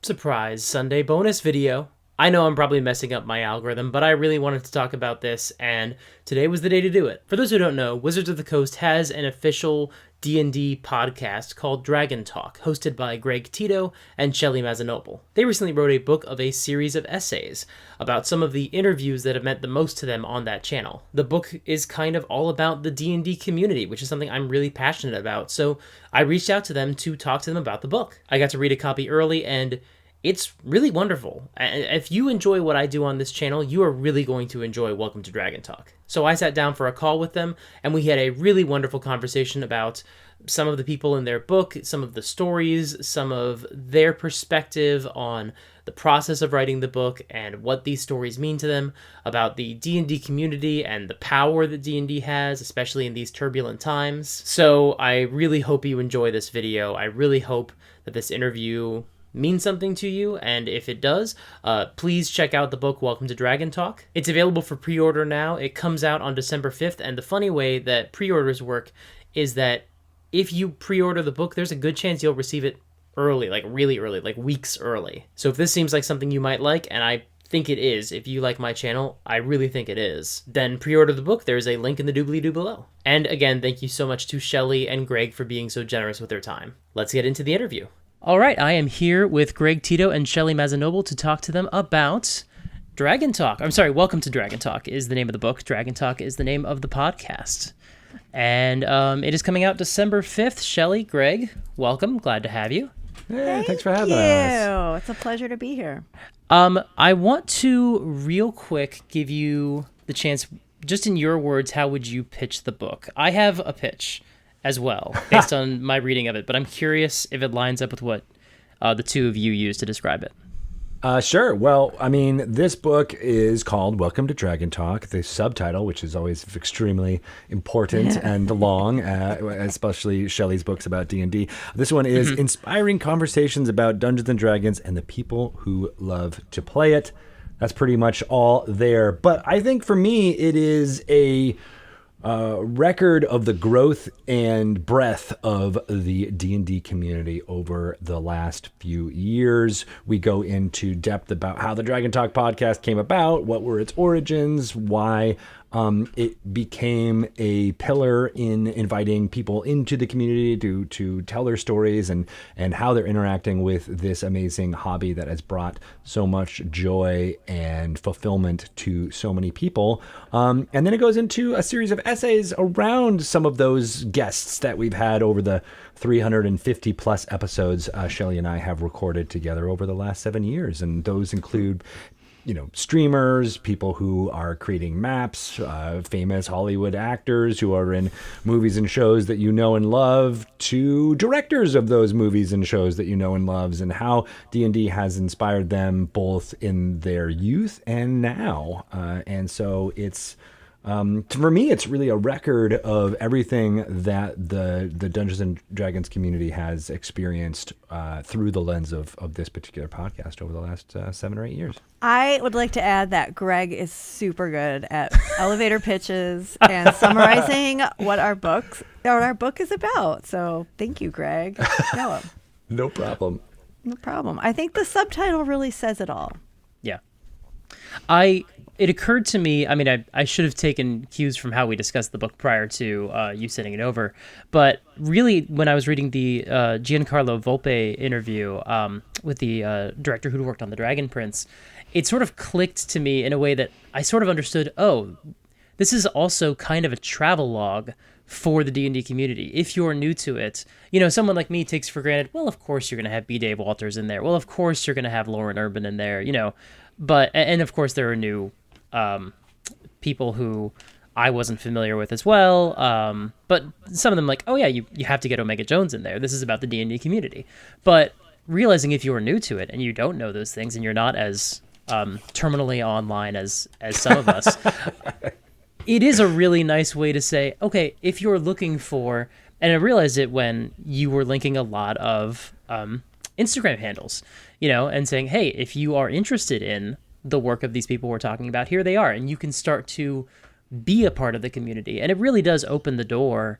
Surprise Sunday bonus video. I know I'm probably messing up my algorithm, but I really wanted to talk about this, and today was the day to do it. For those who don't know, Wizards of the Coast has an official D&D podcast called Dragon Talk, hosted by Tito and Shelly Mazzanoble. They recently wrote a book of a series of essays about some of the interviews that have meant the most to them on that channel. The book is kind of all about the D&D community, which is something I'm really passionate about, so I reached out to them to talk to them about the book. I got to read a copy early, and it's really wonderful. If you enjoy what I do on this channel, you are really going to enjoy Welcome to Dragon Talk. So I sat down for a call with them, and we had a really wonderful conversation about some of the people in their book, some of the stories, some of their perspective on the process of writing the book and what these stories mean to them, about the D&D community and the power that D&D has, especially in these turbulent times. So I really hope you enjoy this video. I really hope that this interview means something to you, and if it does, please check out the book Welcome to Dragon Talk. It's available for pre-order now. It comes out on December 5th, and the funny way that pre-orders work is that if you pre-order the book, there's a good chance you'll receive it early, like really early, like weeks early. So if this seems like something you might like, and I think it is, if you like my channel, I really think it is, then pre-order the book. There's a link in the doobly-doo below. And again, thank you so much to Shelly and Greg for being so generous with their time. Let's get into the interview. All right, I am here with Tito and Shelly Mazzanoble to talk to them about Dragon Talk. I'm sorry, Welcome to Dragon Talk is the name of the book. Dragon Talk is the name of the podcast. And it is coming out December 5th. Shelly, Greg, welcome. Glad to have you. Hey, thanks for having us. It's a pleasure to be here. I want to real quick give you the chance, just in your words, how would you pitch the book? I have a pitch as well, based on my reading of it, but I'm curious if it lines up with what the two of you use to describe it. Sure. Well, I mean, this book is called Welcome to Dragon Talk. The subtitle, which is always extremely important and long, especially Shelley's books about D&D. This one is Inspiring Conversations about Dungeons and Dragons and the People Who Love to Play It. That's pretty much all there. But I think for me, it is a record of the growth and breadth of the D&D community over the last few years. We go into depth about how the Dragon Talk podcast came about, what were its origins, why it became a pillar in inviting people into the community to tell their stories and how they're interacting with this amazing hobby that has brought so much joy and fulfillment to so many people. And then it goes into a series of essays around some of those guests that we've had over the 350 plus episodes Shelly and I have recorded together over the last 7 years. And those include streamers, people who are creating maps, famous Hollywood actors who are in movies and shows that you know and love, to directors of those movies and shows that you know and loves, and how D&D has inspired them both in their youth and now. And so it's, for me, it's really a record of everything that the Dungeons and Dragons community has experienced through the lens of this particular podcast over the last 7 or 8 years. I would like to add that Greg is super good at elevator pitches and summarizing what our book is about. So thank you, Greg. No problem. No problem. I think the subtitle really says it all. Yeah. It occurred to me, I mean, I should have taken cues from how we discussed the book prior to you sending it over, but really when I was reading the Giancarlo Volpe interview with the director who worked on The Dragon Prince, it sort of clicked to me in a way that I sort of understood, this is also kind of a travel log for the D&D community. If you're new to it, someone like me takes for granted, well, of course you're going to have B. Dave Walters in there. Well, of course you're going to have Lauren Urban in there, but, and of course there are new people who I wasn't familiar with as well. But some of them like, you have to get Omega Jones in there. This is about the D&D community. But realizing if you are new to it and you don't know those things and you're not as terminally online as some of us, it is a really nice way to say, okay, if you're looking for, and I realized it when you were linking a lot of Instagram handles, and saying, hey, if you are interested in the work of these people we're talking about, here they are, and you can start to be a part of the community. And it really does open the door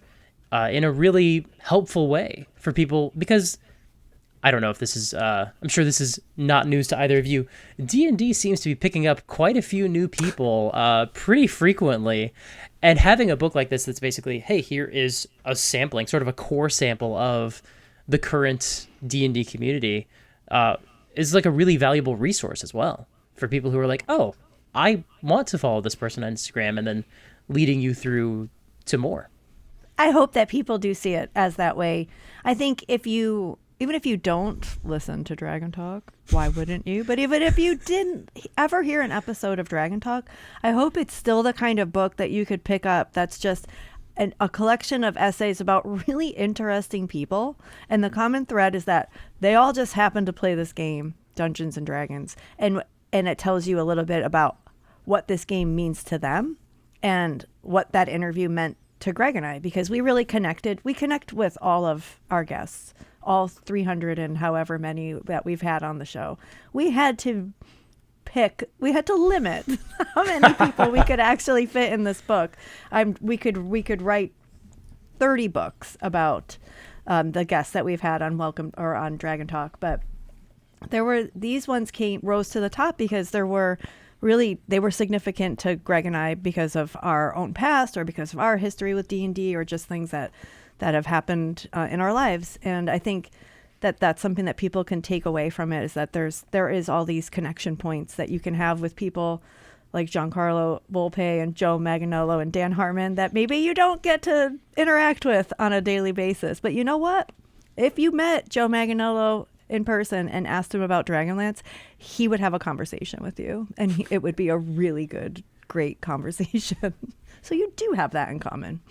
in a really helpful way for people, because I don't know if this is, I'm sure this is not news to either of you. D&D seems to be picking up quite a few new people pretty frequently. And having a book like this that's basically, hey, here is a sampling, sort of a core sample of the current D&D community, is like a really valuable resource as well for people who are like, oh, I want to follow this person on Instagram, and then leading you through to more. I hope that people do see it as that way. I think even if you don't listen to Dragon Talk, why wouldn't you? But even if you didn't ever hear an episode of Dragon Talk, I hope it's still the kind of book that you could pick up that's just a collection of essays about really interesting people. And the common thread is that they all just happen to play this game, Dungeons and Dragons. And it tells you a little bit about what this game means to them and what that interview meant to Greg and I, because we really connected. We connect with all of our guests, all 300 and however many that we've had on the show. We had to limit how many people we could actually fit in this book. We could write 30 books about the guests that we've had on Welcome or on Dragon Talk, but these ones rose to the top because they were significant to Greg and I because of our own past or because of our history with D&D or just things that have happened in our lives. And I think that's something that people can take away from it, is that there is all these connection points that you can have with people like Giancarlo Volpe and Joe Maganolo and Dan Harmon that maybe you don't get to interact with on a daily basis. But you know what? If you met Joe Maganolo in person and asked him about Dragonlance, he would have a conversation with you, and it would be a really great conversation. So you do have that in common.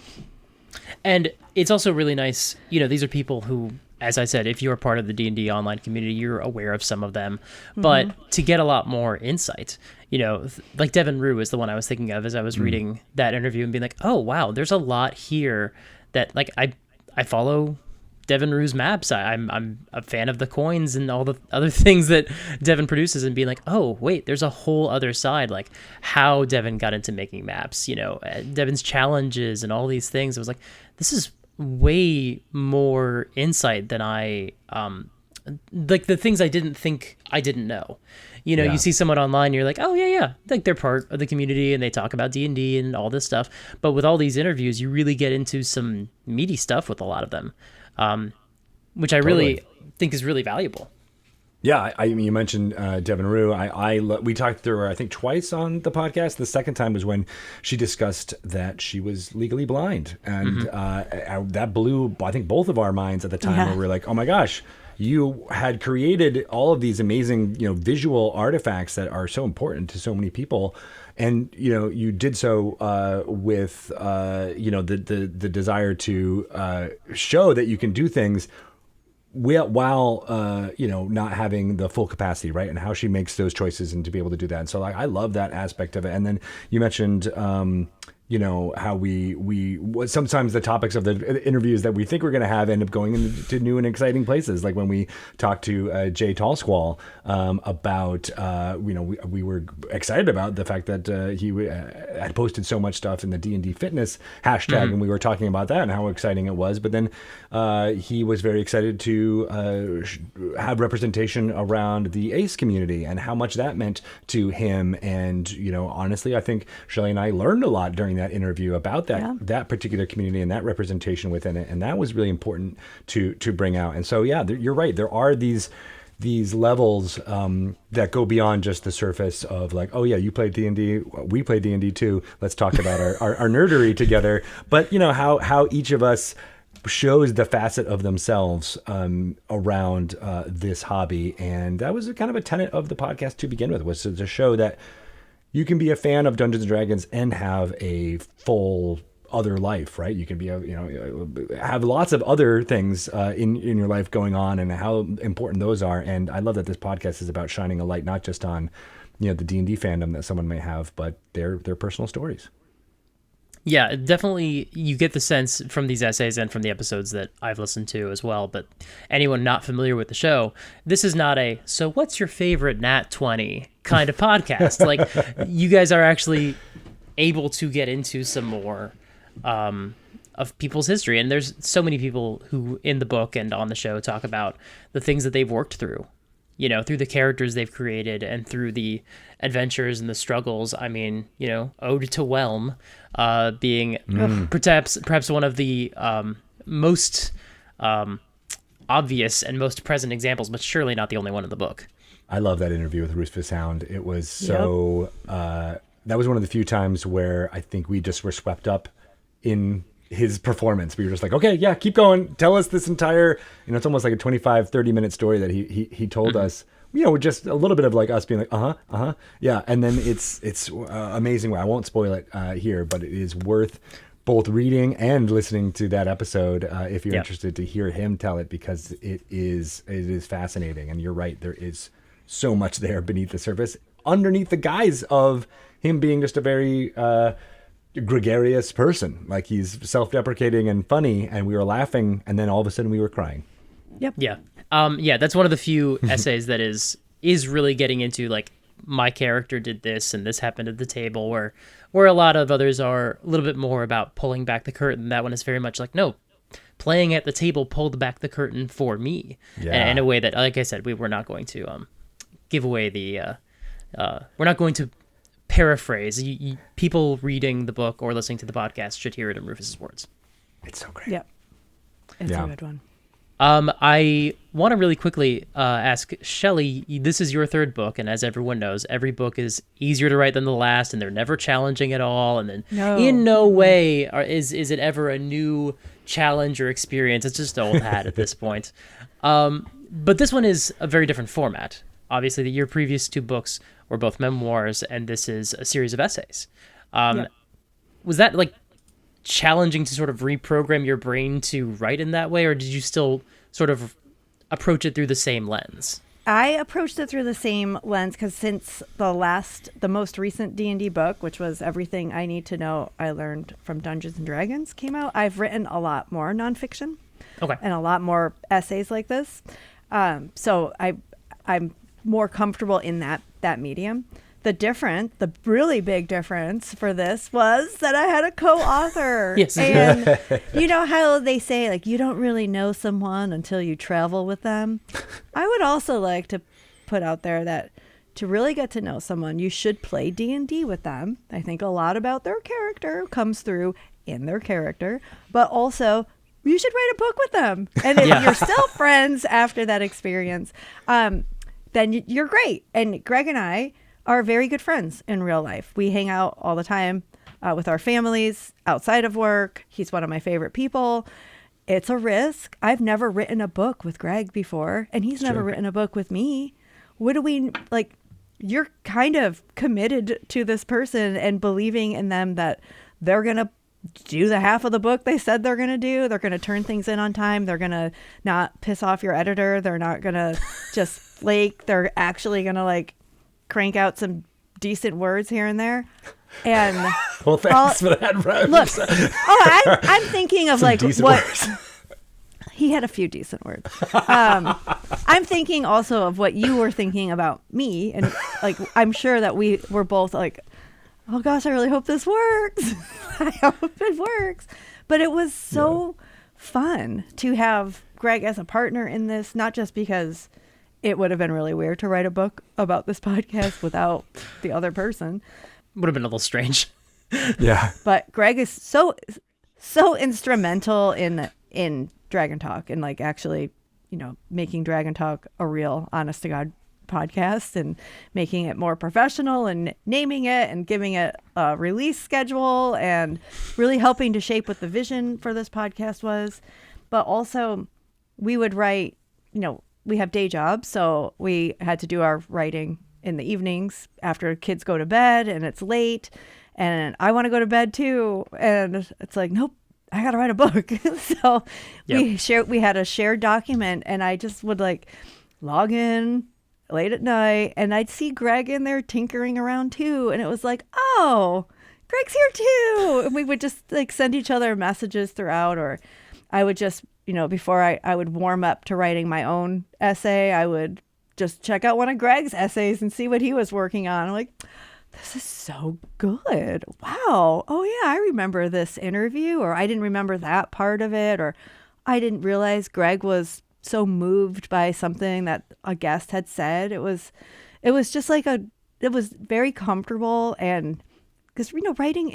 And it's also really nice, these are people who, as I said, if you're part of the D&D online community, you're aware of some of them, but to get a lot more insight, like Devin Rue is the one I was thinking of as I was reading that interview and being like, oh, wow, there's a lot here that, like, I follow Devin Rue's maps. I'm a fan of the coins and all the other things that Devin produces, and being like, oh, wait, there's a whole other side, like how Devin got into making maps, Devin's challenges and all these things. I was like, this is way more insight than like the things I didn't think I didn't know. You see someone online, you're like, oh yeah, like they're part of the community and they talk about D&D and all this stuff. But with all these interviews, you really get into some meaty stuff with a lot of them. Which I really think is really valuable. Yeah, you mentioned Devin Rue. We talked through her, I think, twice on the podcast. The second time was when she discussed that she was legally blind. And that blew, I think, both of our minds at the time, where we were like, oh my gosh, you had created all of these amazing, visual artifacts that are so important to so many people. And, you did so with, the desire to show that you can do things while not having the full capacity, right? And how she makes those choices and to be able to do that. And so I love that aspect of it. And then you mentioned, how we sometimes the topics of the interviews that we think we're going to have end up going into new and exciting places. Like when we talked to Jay Tallsquall about, we were excited about the fact that he had posted so much stuff in the D&D fitness hashtag, and we were talking about that and how exciting it was. But then he was very excited to have representation around the ACE community and how much that meant to him. And, honestly, I think Shelly and I learned a lot during that interview about that particular community and that representation within it, and that was really important to bring out. And so you're right, there are these levels that go beyond just the surface of like, oh yeah, you played D&D, we played D&D too, let's talk about our nerdery together. But how each of us shows the facet of themselves around this hobby. And that was kind of a tenet of the podcast to begin with, was to show that you can be a fan of Dungeons and Dragons and have a full other life, right? You can be have lots of other things in your life going on, and how important those are. And I love that this podcast is about shining a light not just on the D&D fandom that someone may have, but their personal stories. Yeah, definitely you get the sense from these essays and from the episodes that I've listened to as well, but anyone not familiar with the show, this is not a, so what's your favorite Nat 20 kind of podcast. Like, you guys are actually able to get into some more of people's history. And there's so many people who in the book and on the show talk about the things that they've worked through, you know, through the characters they've created and through the adventures and the struggles. I mean, you know, Ode to Whelm being perhaps one of the most obvious and most present examples, but surely not the only one in the book. I love that interview with Rufus Hound. It was so, that was one of the few times where I think we just were swept up in his performance. We were just like, okay, yeah, keep going. Tell us this entire, you know, it's almost like a 25, 30-minute story that he told us, you know, just a little bit of like us being like, yeah. And then it's amazing. I won't spoil it here, but it is worth both reading and listening to that episode if you're interested to hear him tell it, because it is fascinating. And you're right, there is so much there beneath the surface, underneath the guise of him being just a very gregarious person. Like, he's self-deprecating and funny, and we were laughing, and then all of a sudden we were crying. Yep. Yeah. That's one of the few essays that is really getting into like, my character did this and this happened at the table, where a lot of others are a little bit more about pulling back the curtain. That one is very much like, no, playing at the table pulled back the curtain for me. And in a way that, like I said, we're not going to give away the we're not going to paraphrase. People reading the book or listening to the podcast should hear it in Rufus's words. It's so great. Yep. It's a good one. I want to really quickly ask Shelly, this is your third book, and as everyone knows, every book is easier to write than the last, and they're never challenging at all, and then in no way is it ever a new challenge or experience. It's just old hat at this point. But this one is a very different format. Obviously, your previous two books were both memoirs, and this is a series of essays. Was that like challenging to sort of reprogram your brain to write in that way, or did you still sort of approach it through the same lens? I approached it through the same lens because since the most recent D&D book, which was Everything I Need to Know I Learned from Dungeons and Dragons, came out, I've written a lot more nonfiction and a lot more essays like this. So I'm more comfortable in that medium. The really big difference for this was that I had a co-author. Yes. And you know how they say, like, you don't really know someone until you travel with them? I would also like to put out there that to really get to know someone, you should play D&D with them. I think a lot about their character comes through in their character, but also you should write a book with them. And if you're still friends after that experience, then you're great. And Greg and I are very good friends in real life. We hang out all the time with our families outside of work. He's one of my favorite people. It's a risk. I've never written a book with Greg before, and he's never written a book with me. What do we like? You're kind of committed to this person and believing in them that they're going to do the half of the book they said they're going to do. They're going to turn things in on time. They're going to not piss off your editor. They're not going to just flake. They're actually going to like crank out some decent words here and there. And well, thanks for that, Rose. Look, I'm thinking of like what words. He had a few decent words. I'm thinking also of what you were thinking about me, and like I'm sure that we were both like, oh gosh, I really hope this works. I hope it works. But it was so fun to have Greg as a partner in this, not just because it would have been really weird to write a book about this podcast without the other person. Would have been a little strange. Yeah. But Greg is so instrumental in Dragon Talk and like actually, you know, making Dragon Talk a real honest to God podcast and making it more professional and naming it and giving it a release schedule and really helping to shape what the vision for this podcast was. But also we would write, you know, we have day jobs, so we had to do our writing in the evenings after kids go to bed and it's late and I want to go to bed too. And it's like, nope, I got to write a book. So we had a shared document and I just would like log in late at night and I'd see Greg in there tinkering around too. And it was like, oh, Greg's here too. And we would just like send each other messages throughout, or I would just, you know, before I would warm up to writing my own essay, I would just check out one of Greg's essays and see what he was working on. I'm like, this is so good. Wow. Oh, yeah, I remember this interview, or I didn't remember that part of it, or I didn't realize Greg was so moved by something that a guest had said. It was just like it was very comfortable. And because, writing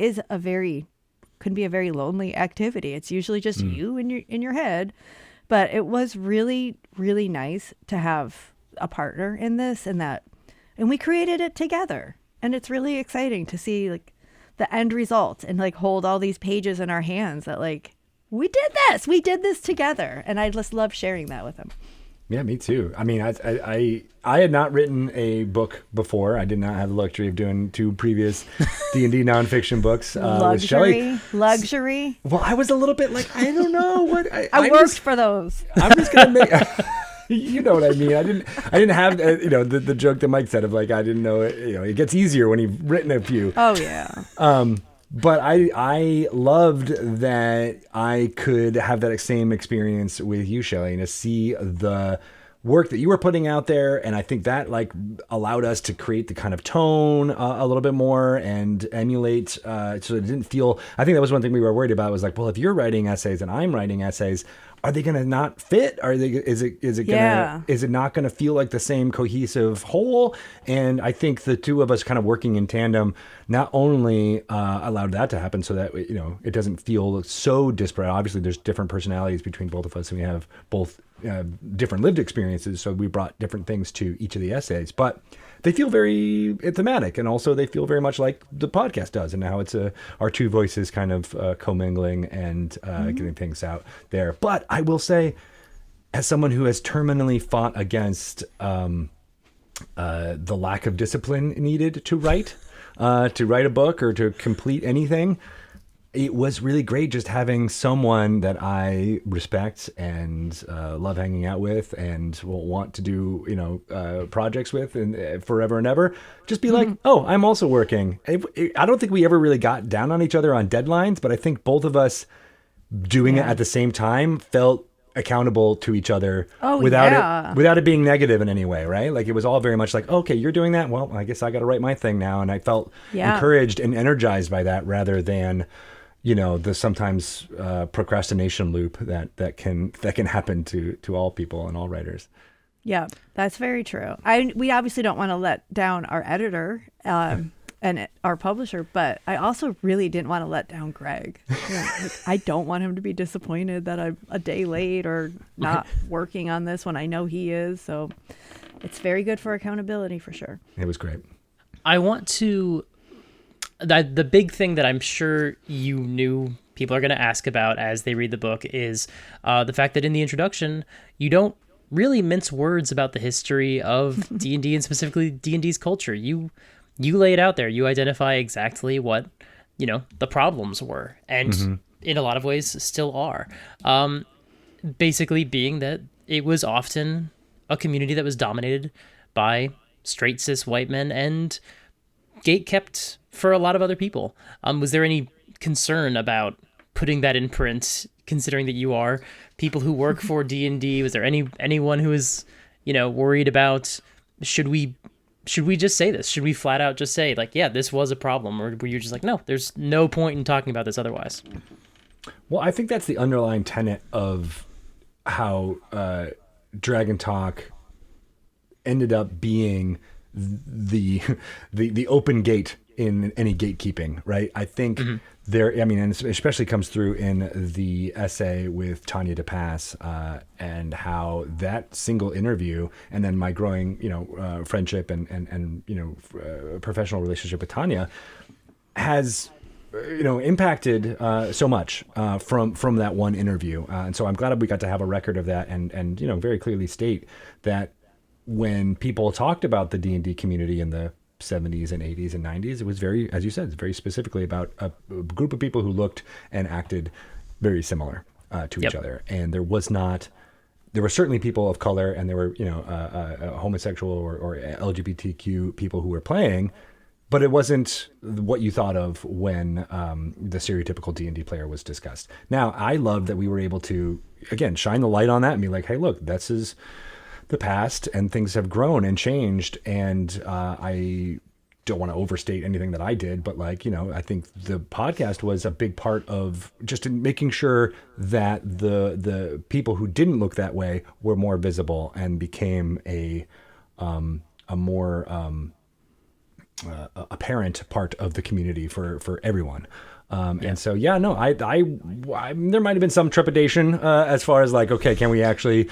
can be a very lonely activity. It's usually just you in your head. But it was really, really nice to have a partner in this, and we created it together. And it's really exciting to see like the end result and like hold all these pages in our hands that like, we did this together. And I just love sharing that with him. Yeah, me too. I mean, I had not written a book before. I did not have the luxury of doing 2 previous D&D nonfiction books with Shelly. Luxury. Well, I was a little bit like, I don't know what I worked for those. I'm just gonna make. You know what I mean? I didn't have the joke that Mike said of like I didn't know it. It gets easier when you've written a few. Oh yeah. But I loved that I could have that same experience with you, Shelly, and to see the work that you were putting out there. And I think that like allowed us to create the kind of tone a little bit more and emulate. So it didn't feel, I think that was one thing we were worried about was like, well, if you're writing essays and I'm writing essays, are they going to not fit? Is it not going to feel like the same cohesive whole? And I think the two of us kind of working in tandem not only allowed that to happen so that it doesn't feel so disparate. Obviously, there's different personalities between both of us, and we have both different lived experiences. So we brought different things to each of the essays, but they feel very thematic, and also they feel very much like the podcast does, and how it's our two voices kind of commingling and getting things out there. But I will say, as someone who has terminally fought against the lack of discipline needed to write a book or to complete anything, it was really great just having someone that I respect and love hanging out with and will want to do, projects with and forever and ever. Just be like, oh, I'm also working. I don't think we ever really got down on each other on deadlines, but I think both of us doing it at the same time felt accountable to each other without it being negative in any way, right? Like it was all very much like, okay, you're doing that. Well, I guess I got to write my thing now. And I felt encouraged and energized by that rather than the sometimes procrastination loop that can happen to all people and all writers. Yeah, that's very true. We obviously don't want to let down our editor and our publisher, but I also really didn't want to let down Greg. I don't want him to be disappointed that I'm a day late or not working on this when I know he is. So it's very good for accountability for sure. It was great. I want to... The big thing that I'm sure you knew people are going to ask about as they read the book is the fact that in the introduction, you don't really mince words about the history of D&D and specifically D&D's culture. You lay it out there. You identify exactly what, the problems were and in a lot of ways still are. Basically being that it was often a community that was dominated by straight cis white men and gatekept for a lot of other people. Was there any concern about putting that in print, considering that you are people who work for D&D? Was there anyone who was, worried about, should we just say this? Should we flat out just say like, yeah, this was a problem? Or were you just like, no, there's no point in talking about this otherwise? Well, I think that's the underlying tenet of how Dragon Talk ended up being the open gate in any gatekeeping, right? I think and especially comes through in the essay with Tanya DePass and how that single interview and then my growing, friendship and professional relationship with Tanya has, impacted so much from that one interview. And so I'm glad we got to have a record of that and very clearly state that when people talked about the D&D community in the 70s and 80s and 90s, it was very, as you said, it's very specifically about a group of people who looked and acted very similar to each other. And there were certainly people of color and there were, homosexual or LGBTQ people who were playing, but it wasn't what you thought of when the stereotypical D&D player was discussed. Now, I love that we were able to, again, shine the light on that and be like, hey, look, this is the past and things have grown and changed. And I don't want to overstate anything that I did, but like, I think the podcast was a big part of just in making sure that the people who didn't look that way were more visible and became a more apparent part of the community for everyone. And so, yeah, no, I there might have been some trepidation as far as like, okay, can we actually,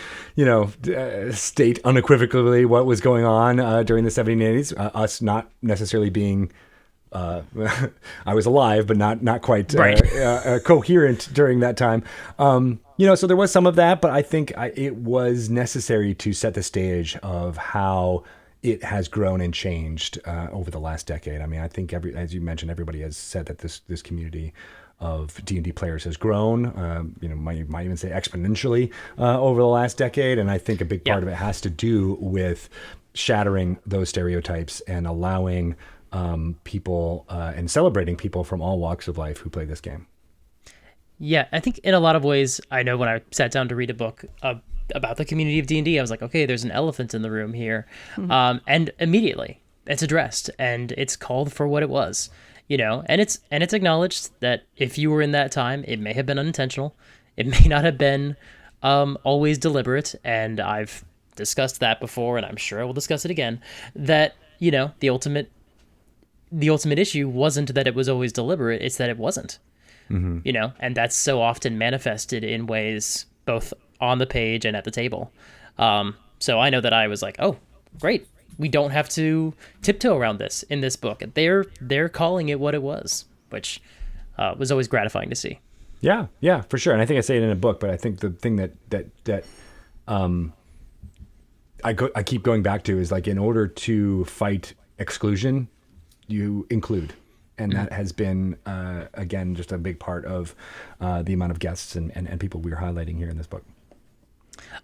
state unequivocally what was going on during the 70s and 80s? Us not necessarily being, I was alive, but not quite coherent during that time. So there was some of that, but I think it was necessary to set the stage of how it has grown and changed over the last decade. I mean, I think as you mentioned, everybody has said that this community of D&D players has grown, might even say exponentially over the last decade. And I think a big part of it has to do with shattering those stereotypes and allowing people and celebrating people from all walks of life who play this game. Yeah, I think in a lot of ways, I know when I sat down to read a book about the community of D&D, I was like, okay, there's an elephant in the room here. And immediately it's addressed and it's called for what it was, and it's acknowledged that if you were in that time, it may have been unintentional. It may not have been always deliberate. And I've discussed that before, and I'm sure I will discuss it again, that, the ultimate issue wasn't that it was always deliberate. It's that it wasn't, and that's so often manifested in ways both on the page and at the table. So I know that I was like, oh, great. We don't have to tiptoe around this in this book. They're calling it what it was, which was always gratifying to see. Yeah, for sure. And I think I say it in a book, but I think the thing that I keep going back to is like, in order to fight exclusion, you include. And that has been, again, just a big part of the amount of guests and people we're highlighting here in this book.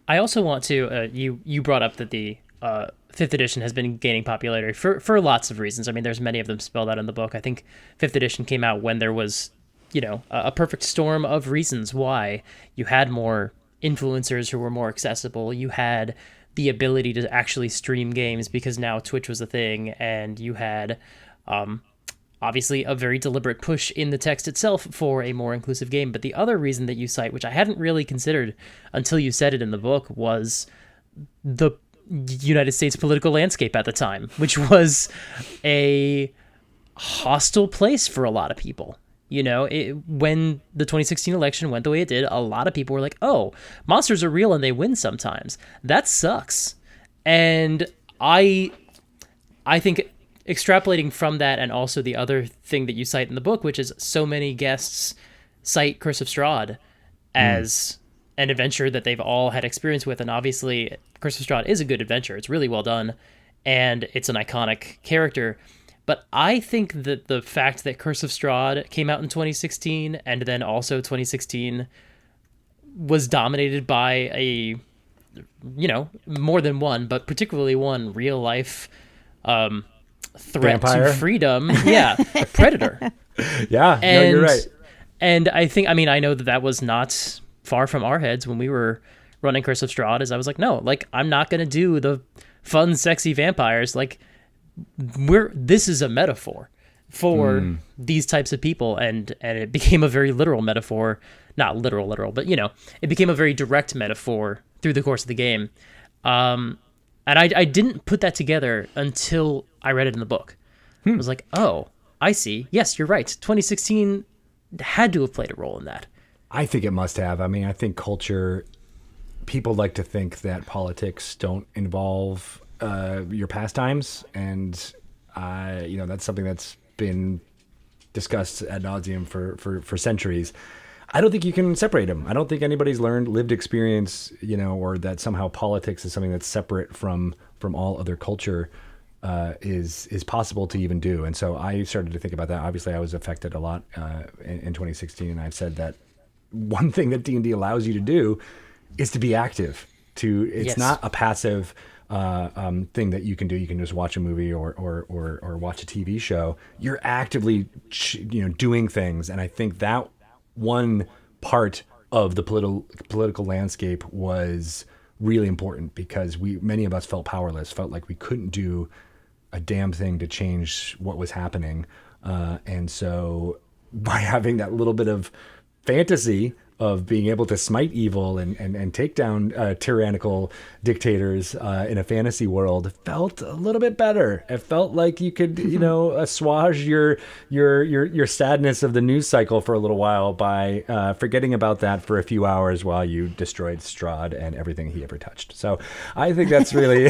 I also want to, you brought up that the 5th edition has been gaining popularity for lots of reasons. I mean, there's many of them spelled out in the book. I think 5th edition came out when there was, a perfect storm of reasons why. You had more influencers who were more accessible. You had the ability to actually stream games because now Twitch was a thing, and you had obviously a very deliberate push in the text itself for a more inclusive game. But the other reason that you cite, which I hadn't really considered until you said it in the book, was the United States political landscape at the time, which was a hostile place for a lot of people. When the 2016 election went the way it did, a lot of people were like, oh, monsters are real and they win sometimes. That sucks. And I think extrapolating from that, and also the other thing that you cite in the book, which is so many guests cite Curse of Strahd as an adventure that they've all had experience with. And obviously Curse of Strahd is a good adventure. It's really well done, and it's an iconic character. But I think that the fact that Curse of Strahd came out in 2016, and then also 2016 was dominated by a, more than one, but particularly one real life threat Vampire. to freedom. Yeah, predator. Yeah, no, you're right. And I think, I know that was not far from our heads when we were running Curse of Strahd, as I was like, no, like, I'm not going to do the fun, sexy vampires. Like, this is a metaphor for these types of people. And it became a very literal metaphor, not literal, but, it became a very direct metaphor through the course of the game. And I didn't put that together until I read it in the book. I was like, oh, I see. Yes, you're right. 2016 had to have played a role in that. I think it must have. I mean, I think culture, people like to think that politics don't involve your pastimes. And, that's something that's been discussed ad nauseum for centuries. I don't think you can separate them. I don't think anybody's learned lived experience, or that somehow politics is something that's separate from all other culture is possible to even do. And so I started to think about that. Obviously, I was affected a lot in 2016, and I've said that one thing that D&D allows you to do is to be active. It's not a passive thing that you can do. You can just watch a movie or watch a TV show. You're actively doing things, and I think that one part of the political landscape was really important because many of us felt powerless, felt like we couldn't do a damn thing to change what was happening. And so by having that little bit of fantasy of being able to smite evil and take down tyrannical dictators in a fantasy world felt a little bit better. It felt like you could, assuage your sadness of the news cycle for a little while by forgetting about that for a few hours while you destroyed Strahd and everything he ever touched. So I think that's really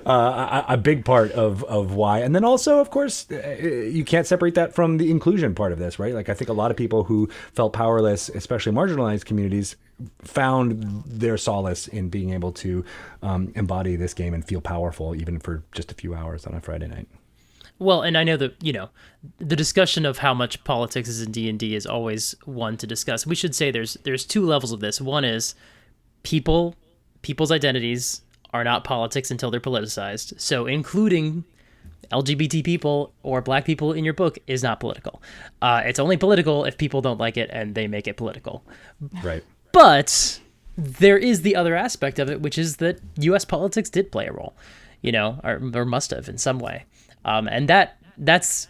a big part of why. And then also, of course, you can't separate that from the inclusion part of this, right? Like, I think a lot of people who felt powerless, especially marginalized communities, found their solace in being able to embody this game and feel powerful even for just a few hours on a Friday night. Well, and I know that, the discussion of how much politics is in D&D is always one to discuss. We should say there's two levels of this. One is people's identities are not politics until they're politicized. So including LGBT people or black people in your book is not political. It's only political if people don't like it and they make it political. Right. But there is the other aspect of it, which is that U.S. politics did play a role, or must have in some way. And that's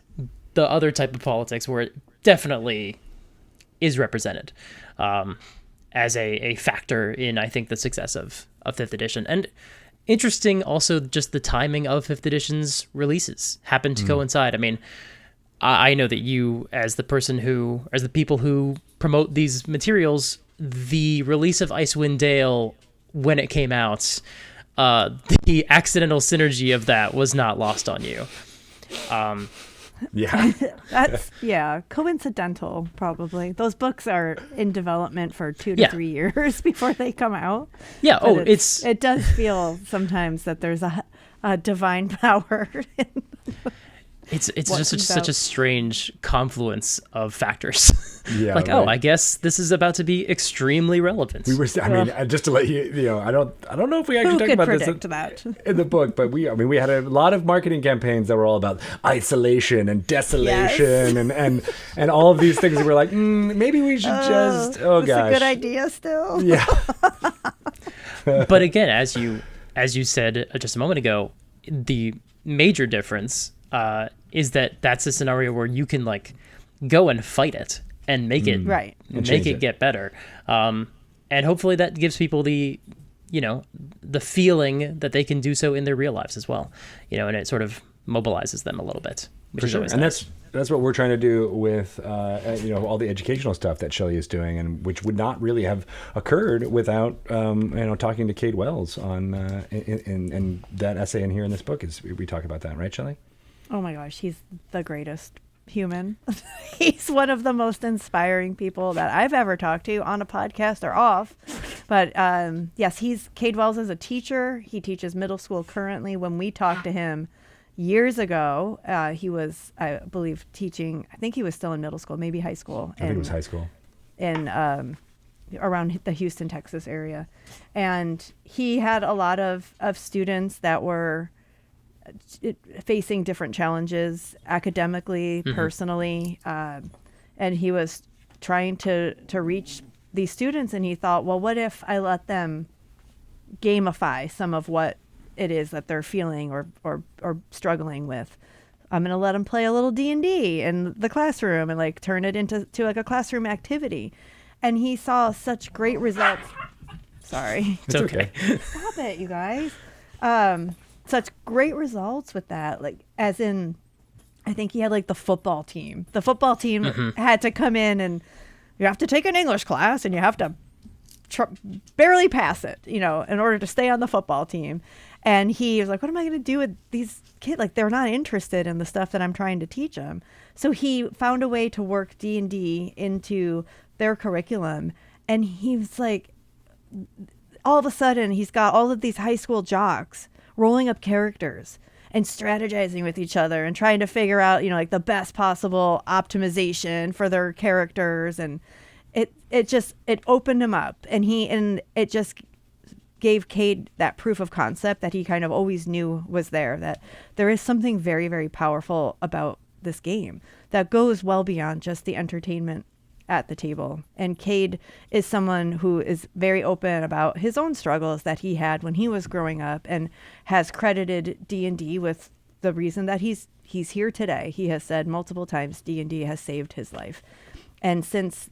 the other type of politics where it definitely is represented as a factor in, I think, the success of 5th edition. And interesting also just the timing of 5th edition's releases happened to coincide. I mean, I know that you, as the people who promote these materials, the release of Icewind Dale, when it came out, the accidental synergy of that was not lost on you. Yeah. That's coincidental probably. Those books are in development for 2 to 3 years before they come out. Yeah. But it does feel sometimes that there's a divine power. It's just such a strange confluence of factors. Yeah. Like, right. I guess this is about to be extremely relevant. Just to let you, I don't know if we actually talked about this in the book, but we had a lot of marketing campaigns that were all about isolation and desolation and all of these things. And we're like, maybe we should gosh. It's a good idea still. Yeah. But again, as you said just a moment ago, the major difference is that that's a scenario where you can like go and fight it and make it right, make it get better, and hopefully that gives people the feeling that they can do so in their real lives as well, and it sort of mobilizes them a little bit, which is always nice. That's what we're trying to do with all the educational stuff that Shelly is doing, and which would not really have occurred without talking to Cade Wells on in that essay in here in this book. Is we talk about that, right, Shelly? Oh my gosh, he's the greatest human. He's one of the most inspiring people that I've ever talked to on a podcast or off. But yes, Cade Wells is a teacher. He teaches middle school currently. When we talked to him years ago, he was, I believe, teaching. I think he was still in middle school, maybe high school. I think it was high school. In around the Houston, Texas area. And he had a lot of students that were facing different challenges academically, personally, and he was trying to reach these students, and he thought, well, what if I let them gamify some of what it is that they're feeling or struggling with? I'm going to let them play a little D&D in the classroom and like turn it into like a classroom activity. And he saw such great results. Sorry. It's okay. Stop it, you guys. Such great results with that. Like, as in, I think he had like the football team. The football team had to come in and you have to take an English class and you have to barely pass it, in order to stay on the football team. And he was like, what am I going to do with these kids? Like, they're not interested in the stuff that I'm trying to teach them. So he found a way to work D&D into their curriculum. And he was like, all of a sudden, he's got all of these high school jocks rolling up characters and strategizing with each other and trying to figure out, like the best possible optimization for their characters. And it opened him up, and it just gave Cade that proof of concept that he kind of always knew was there, that there is something very, very powerful about this game that goes well beyond just the entertainment at the table. And Cade is someone who is very open about his own struggles that he had when he was growing up, and has credited D&D with the reason that he's here today. He has said multiple times D&D has saved his life. And since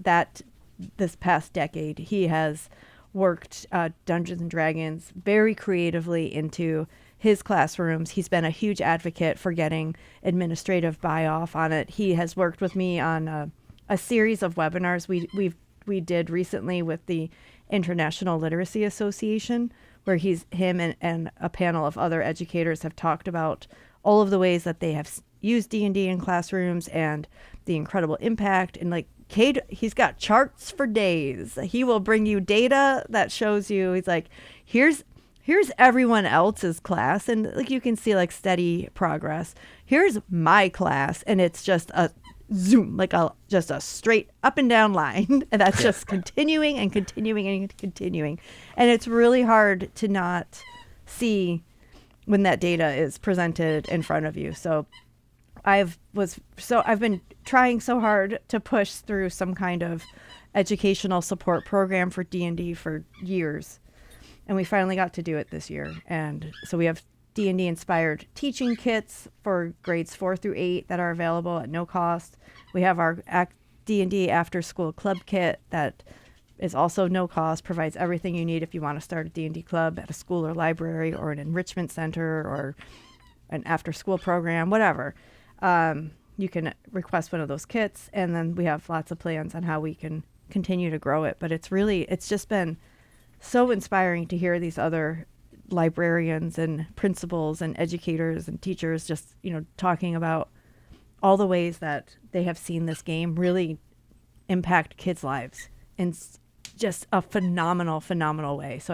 this past decade, he has worked Dungeons and Dragons very creatively into his classrooms. He's been a huge advocate for getting administrative buy-off on it. He has worked with me on a series of webinars we did recently with the International Literacy Association, where him and a panel of other educators have talked about all of the ways that they have used D&D in classrooms and the incredible impact. And like Cade, he's got charts for days. He will bring you data that shows you, he's like, here's everyone else's class, and like you can see like steady progress. Here's my class, and it's just a zoom, like just a straight up and down line, and that's just continuing and continuing and continuing. And it's really hard to not see when that data is presented in front of you. So I've been trying so hard to push through some kind of educational support program for D&D for years. And we finally got to do it this year. And so we have D&D inspired teaching kits for grades 4 through 8 that are available at no cost. We have our D&D after school club kit that is also no cost, provides everything you need if you want to start a D&D club at a school or library or an enrichment center or an after school program, whatever. You can request one of those kits, and then we have lots of plans on how we can continue to grow it. But it's just been so inspiring to hear these other librarians and principals and educators and teachers just, talking about all the ways that they have seen this game really impact kids' lives in just a phenomenal way. So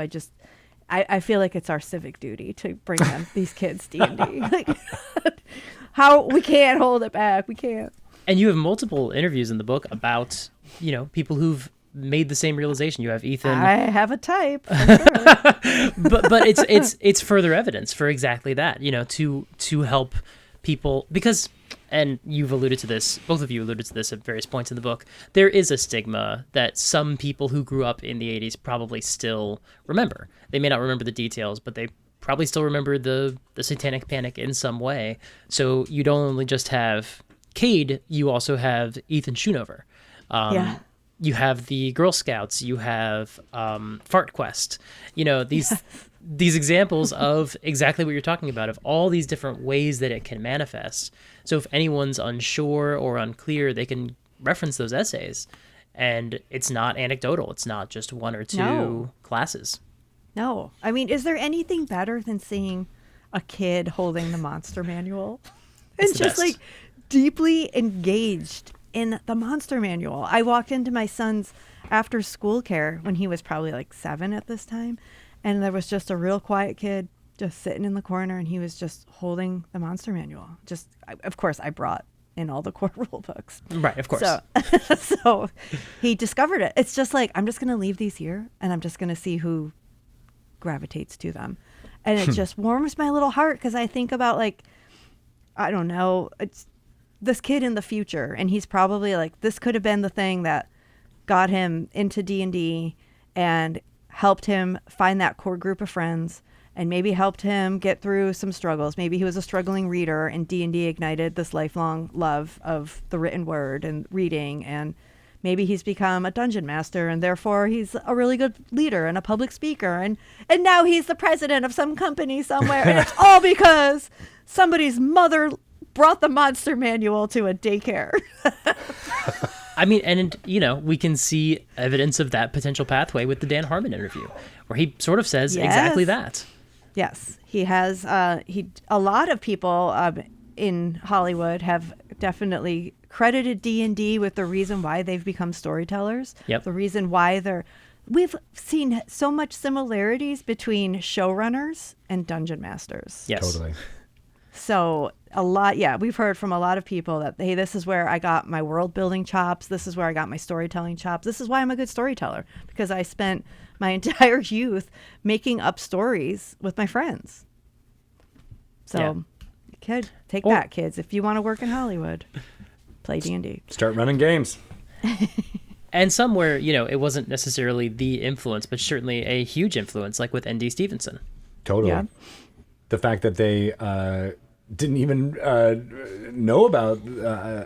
I feel like it's our civic duty to bring them these kids D&D. Like, how we can't hold it back. We can't. And you have multiple interviews in the book about, people who've made the same realization. You have Ethan. I have a type. For sure. but it's further evidence for exactly that, to help people, because, and you've alluded to this, both of you alluded to this at various points in the book, there is a stigma that some people who grew up in the 80s probably still remember. They may not remember the details, but they probably still remember the Satanic Panic in some way. So you don't only just have Cade, you also have Ethan Schoonover. You have the Girl Scouts, you have Fart Quest. These examples of exactly what you're talking about, of all these different ways that it can manifest. So if anyone's unsure or unclear, they can reference those essays. And it's not anecdotal. It's not just one or two classes. No. I mean, is there anything better than seeing a kid holding the monster manual and just like deeply engaged in the monster manual? I walked into my son's after school care when he was probably like 7 at this time, and there was just a real quiet kid just sitting in the corner, and he was just holding the monster manual. Of course, I brought in all the core rule books. Right, of course. So he discovered it. It's just like, I'm just going to leave these here, and I'm just going to see who gravitates to them. And it just warms my little heart, because I think about, like, I don't know, it's this kid in the future, and he's probably like, this could have been the thing that got him into D&D and helped him find that core group of friends, and maybe helped him get through some struggles. Maybe he was a struggling reader, and D&D ignited this lifelong love of the written word and reading, and maybe he's become a dungeon master, and therefore he's a really good leader and a public speaker, and now he's the president of some company somewhere, and it's all because somebody's mother brought the monster manual to a daycare. I mean, and, we can see evidence of that potential pathway with the Dan Harmon interview, where he sort of says exactly that. Yes, he has. A lot of people in Hollywood have definitely credited D&D with the reason why they've become storytellers. Yep. The reason why we've seen so much similarities between showrunners and dungeon masters. Yes. Totally. So we've heard from a lot of people that, hey, this is where I got my world building chops. This is where I got my storytelling chops. This is why I'm a good storyteller, because I spent my entire youth making up stories with my friends. So, take that, kids. If you want to work in Hollywood, play D&D. Start running games. And some where, it wasn't necessarily the influence, but certainly a huge influence, like with N.D. Stevenson. Totally. Yeah. The fact that they didn't even know about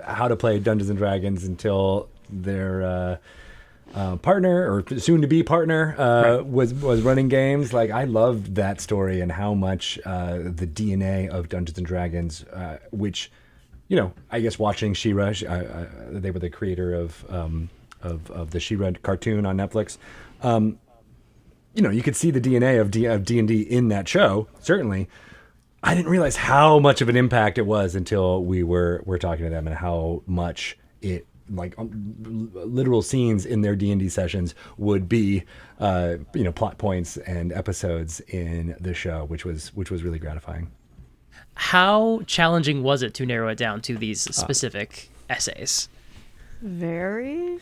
how to play Dungeons and Dragons until their partner or soon-to-be partner was running games. Like, I loved that story and how much the DNA of Dungeons and Dragons, which, I guess watching She-Ra, they were the creator of the She-Ra cartoon on Netflix. You could see the DNA of D&D in that show, certainly. I didn't realize how much of an impact it was until we were talking to them, and how much it, literal scenes in their D&D sessions would be, plot points and episodes in the show, which was really gratifying. How challenging was it to narrow it down to these specific essays? Very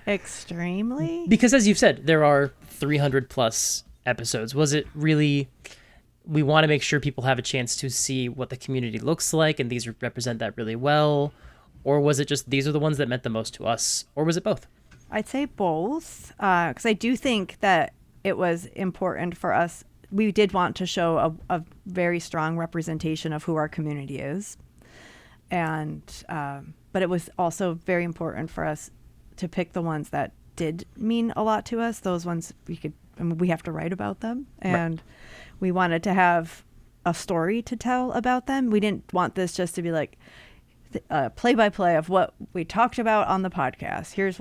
extremely. Because as you've said, there are 300 plus episodes. Was it really, we want to make sure people have a chance to see what the community looks like, and these represent that really well? Or was it just, these are the ones that meant the most to us? Or was it both? I'd say both, because I do think that it was important for us. We did want to show a very strong representation of who our community is. And, but it was also very important for us to pick the ones that did mean a lot to us. Those ones we have to write about them. And we wanted to have a story to tell about them. We didn't want this just to be like play-by-play of what we talked about on the podcast. Here's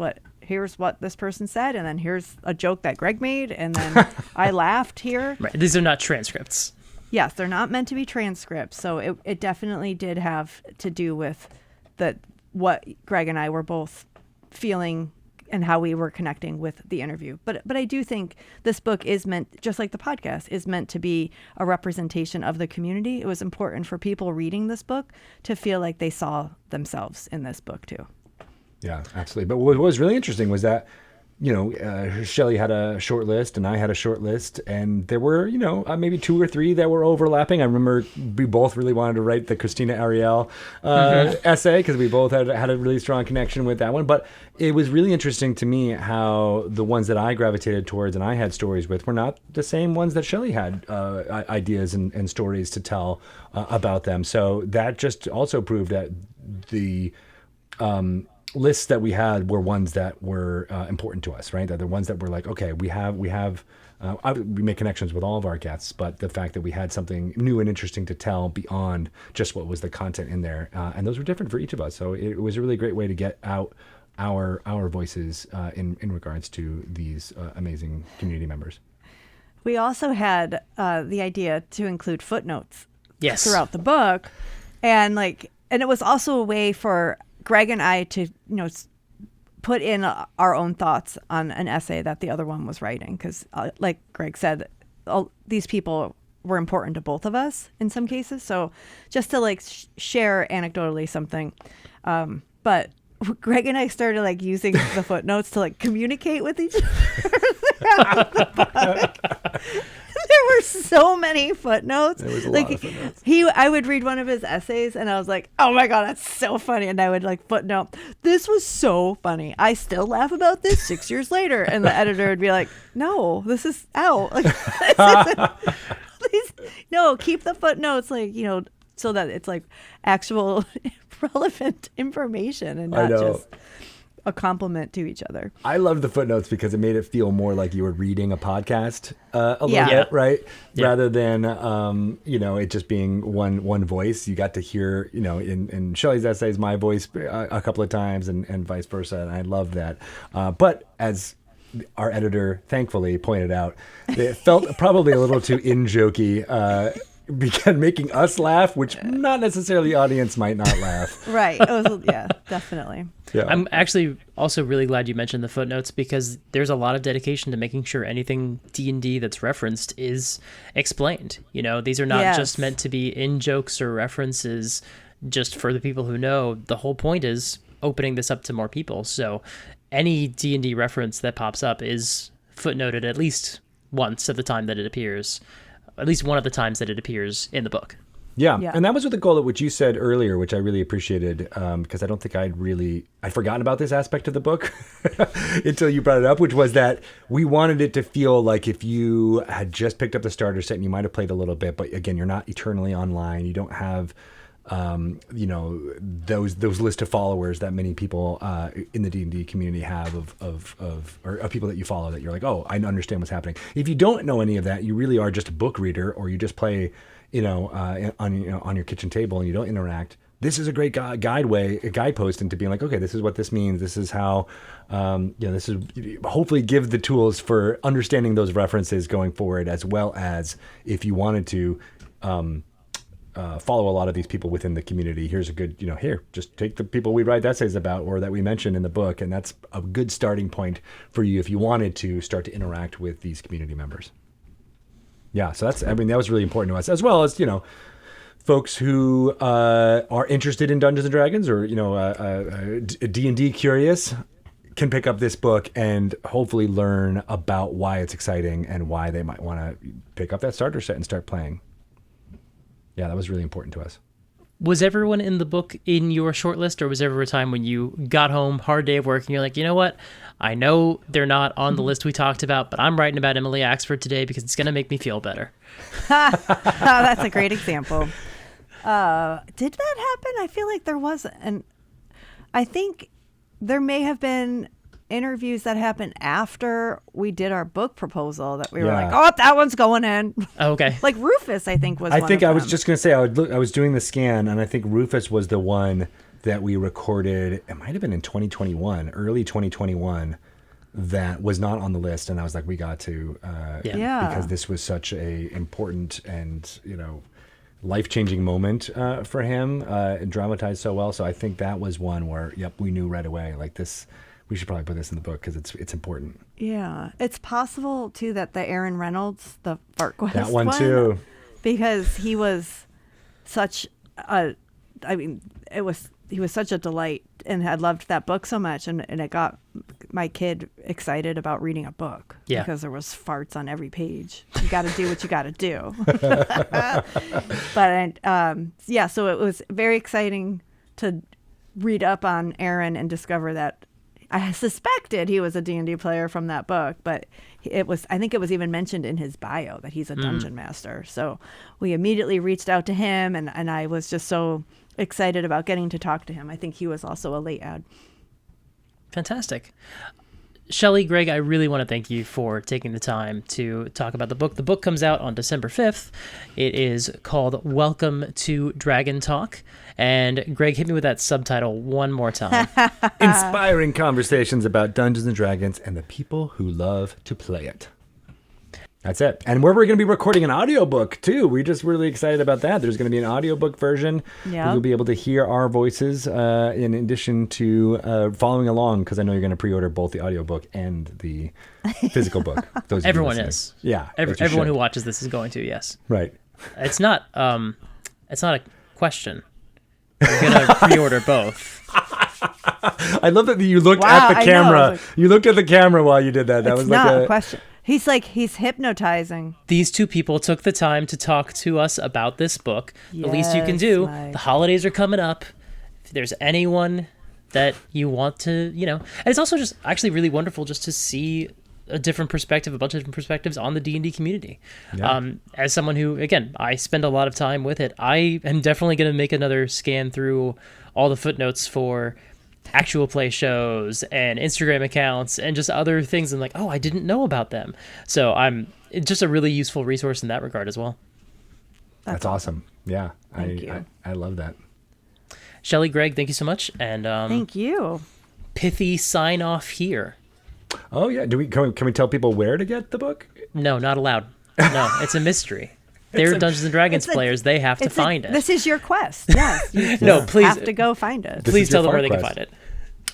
what this person said, and then here's a joke that Greg made, and then I laughed here. Right. These are not transcripts. Yes, they're not meant to be transcripts. So it definitely did have to do with what Greg and I were both feeling and how we were connecting with the interview. But I do think this book is meant, just like the podcast, is meant to be a representation of the community. It was important for people reading this book to feel like they saw themselves in this book too. Yeah, absolutely. But what was really interesting was that, Shelly had a short list and I had a short list, and there were, maybe 2 or 3 that were overlapping. I remember we both really wanted to write the Christina Ariel essay, because we both had a really strong connection with that one. But it was really interesting to me how the ones that I gravitated towards and I had stories with were not the same ones that Shelly had ideas and stories to tell about them. So that just also proved that the lists that we had were ones that were important to us, right? That the ones that were like, okay, we make connections with all of our guests, but the fact that we had something new and interesting to tell beyond just what was the content in there, and those were different for each of us. So it was a really great way to get out our voices in regards to these amazing community members. We also had the idea to include footnotes Yes. throughout the book, and it was also a way for Greg and I to, put in our own thoughts on an essay that the other one was writing. Because like Greg said, these people were important to both of us in some cases. So just to share anecdotally something. But Greg and I started using the footnotes to communicate with each other throughout the book. There were so many footnotes. There was a lot of footnotes. I would read one of his essays and I was like, oh my God, that's so funny. And I would footnote, this was so funny. I still laugh about this 6 years later. And the editor would be like, no, this is out. Please, no, keep the footnotes, so that it's actual relevant information and not just a compliment to each other. I loved the footnotes because it made it feel more like you were reading a podcast a little bit, right? Yeah. Rather than, it just being one voice. You got to hear, in Shelly's essays, my voice a couple of times and vice versa. And I love that. But as our editor thankfully pointed out, it felt probably a little too in-jokey, began making us laugh, which not necessarily the audience might not laugh. Right. It was, definitely. Yeah. I'm actually also really glad you mentioned the footnotes, because there's a lot of dedication to making sure anything D&D that's referenced is explained. These are not just meant to be in jokes or references just for the people who know. The whole point is opening this up to more people. So any D&D reference that pops up is footnoted at least once at the time that it appears. At least one of the times that it appears in the book. Yeah. Yeah. And that was with the goal at which you said earlier, which I really appreciated, because I don't think I'd forgotten about this aspect of the book until you brought it up, which was that we wanted it to feel like if you had just picked up the starter set and you might have played a little bit, but again, you're not eternally online. You don't have, those list of followers that many people in the D&D community have of people that you follow that you're like, oh, I understand what's happening. If you don't know any of that, you really are just a book reader, or you just play on your kitchen table and you don't interact. This is a great guidepost into being like, okay, this is what this means. This is how, this is hopefully give the tools for understanding those references going forward, as well as if you wanted to follow a lot of these people within the community. Here's a good, here, just take the people we write essays about or that we mentioned in the book. And that's a good starting point for you if you wanted to start to interact with these community members. Yeah, so that was really important to us, as well as, folks who are interested in Dungeons and Dragons or, D&D curious can pick up this book and hopefully learn about why it's exciting and why they might want to pick up that starter set and start playing. Yeah, that was really important to us. Was everyone in the book in your shortlist, or was there ever a time when you got home, hard day of work, and you're like, you know what? I know they're not on the list we talked about, but I'm writing about Emily Axford today because it's going to make me feel better. That's a great example. Did that happen? I feel like there was, and I think there may have been interviews that happened after we did our book proposal that we were like, oh, that one's going in. Oh, okay. Like Rufus, I think was. I was just going to say, I was doing the scan, and I think Rufus was the one that we recorded. It might have been in 2021, early 2021, that was not on the list, and I was like, we got to, because this was such a important and life-changing moment for him, and dramatized so well. So I think that was one where, we knew right away, like this. We should probably put this in the book because it's important. Yeah, it's possible too that the Aaron Reynolds, the FartQuest that one too, because he was such a, he was such a delight and had loved that book so much, and it got my kid excited about reading a book because there was farts on every page. You got to do what you got to do. But so it was very exciting to read up on Aaron and discover that. I suspected he was a D&D player from that book, but I think it was even mentioned in his bio that he's a dungeon master. So we immediately reached out to him, and I was just so excited about getting to talk to him. I think he was also a late ad. Fantastic. Shelly, Greg, I really want to thank you for taking the time to talk about the book. The book comes out on December 5th. It is called Welcome to Dragon Talk. And Greg, hit me with that subtitle one more time. Inspiring conversations about Dungeons and Dragons and the people who love to play it. That's it. And we're going to be recording an audiobook too. We're just really excited about that. There's going to be an audiobook version. Yep. You'll be able to hear our voices in addition to following along, because I know you're going to pre-order both the audiobook and the physical book. Everyone is. Yeah. Everyone who watches this is going to, yes. Right. It's not a question. You're going to pre-order both. I love that you looked at the camera. You looked at the camera while you did that. That was not a question. He's hypnotizing. These two people took the time to talk to us about this book. Yes, the least you can do. The holidays are coming up. If there's anyone that you want to, and it's also just actually really wonderful just to see a different perspective, a bunch of different perspectives on the D&D community. Yeah. As someone who, again, I spend a lot of time with it, I am definitely going to make another scan through all the footnotes for actual play shows and Instagram accounts and just other things, and like, oh, I didn't know about them. So it's just a really useful resource in that regard as well. That's awesome. Yeah. I love that. Shelly, Greg, thank you so much. And thank you. Pithy sign off here. Oh yeah. Can we tell people where to get the book? No, not allowed. No, it's a mystery. They're Dungeons and Dragons players. They have to find it. This is your quest. Yes. You please have to go find it. Please tell them where they can find it.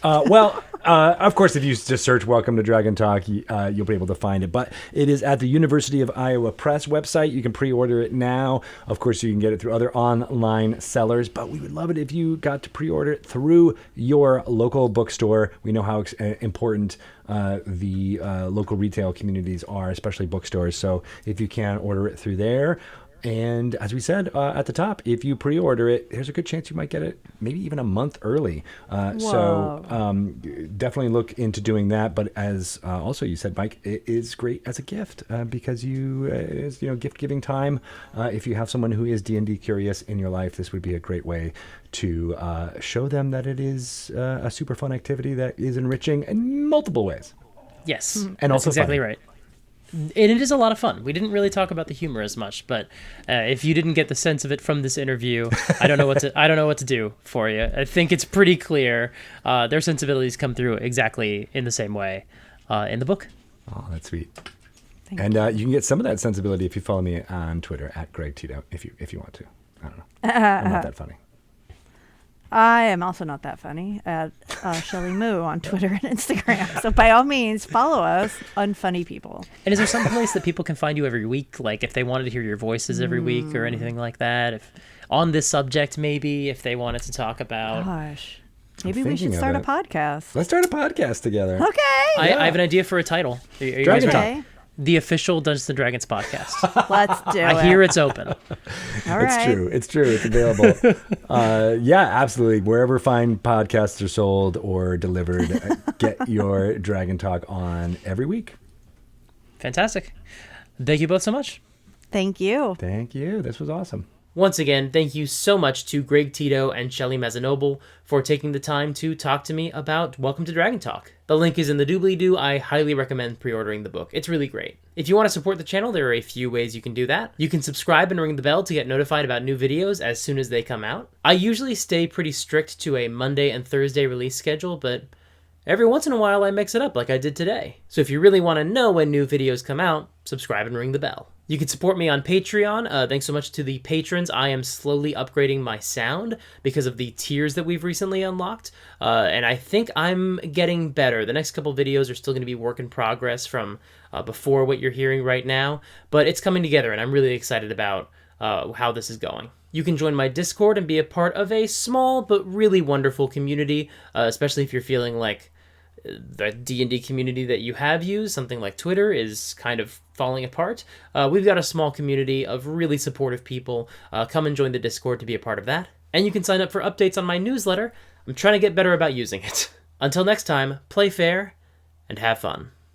Of course, if you just search Welcome to Dragon Talk, you'll be able to find it. But it is at the University of Iowa Press website. You can pre-order it now. Of course, you can get it through other online sellers. But we would love it if you got to pre-order it through your local bookstore. We know how important the local retail communities are, especially bookstores. So if you can, order it through there. And as we said at the top, if you pre-order it, there's a good chance you might get it maybe even a month early. So definitely look into doing that. But as also you said, Mike, it is great as a gift because it's gift giving time. If you have someone who is D&D curious in your life, this would be a great way to show them that it is a super fun activity that is enriching in multiple ways. Yes, and that's also exactly funny. right. And it is a lot of fun. We didn't really talk about the humor as much, but if you didn't get the sense of it from this interview, I don't know what to do for you. I think it's pretty clear. Their sensibilities come through exactly in the same way in the book. Oh, that's sweet. Thank And you can get some of that sensibility if you follow me on Twitter at Greg Tito, if you want to. I don't know. I'm not that funny. I am also not that funny at Shelly Moo on Twitter and Instagram. So by all means, follow us, unfunny people. And is there some place that people can find you every week? Like if they wanted to hear your voices every week or anything like that? If on this subject, maybe, if they wanted to talk about... Gosh. Maybe we thinking should of start a it. podcast. Let's start a podcast together. Okay. I have an idea for a title. Are you Dragon guys ready? Okay. The official Dungeons & Dragons podcast. Let's do it. I hear it's open. All right. It's true. It's available. Yeah, absolutely. Wherever fine podcasts are sold or delivered, get your Dragon Talk on every week. Fantastic. Thank you both so much. Thank you. Thank you. This was awesome. Once again, thank you so much to Greg Tito and Shelly Mazzanoble for taking the time to talk to me about Welcome to Dragon Talk. The link is in the doobly-doo. I highly recommend pre-ordering the book. It's really great. If you want to support the channel, there are a few ways you can do that. You can subscribe and ring the bell to get notified about new videos as soon as they come out. I usually stay pretty strict to a Monday and Thursday release schedule, but every once in a while I mix it up like I did today. So if you really want to know when new videos come out, subscribe and ring the bell. You can support me on Patreon. Thanks so much to the patrons. I am slowly upgrading my sound because of the tiers that we've recently unlocked. And I think I'm getting better. The next couple videos are still going to be work in progress from before what you're hearing right now. But it's coming together, and I'm really excited about how this is going. You can join my Discord and be a part of a small but really wonderful community, especially if you're feeling like the D&D community that you have used, something like Twitter, is kind of falling apart. We've got a small community of really supportive people. Come and join the Discord to be a part of that. And you can sign up for updates on my newsletter. I'm trying to get better about using it. Until next time, play fair and have fun.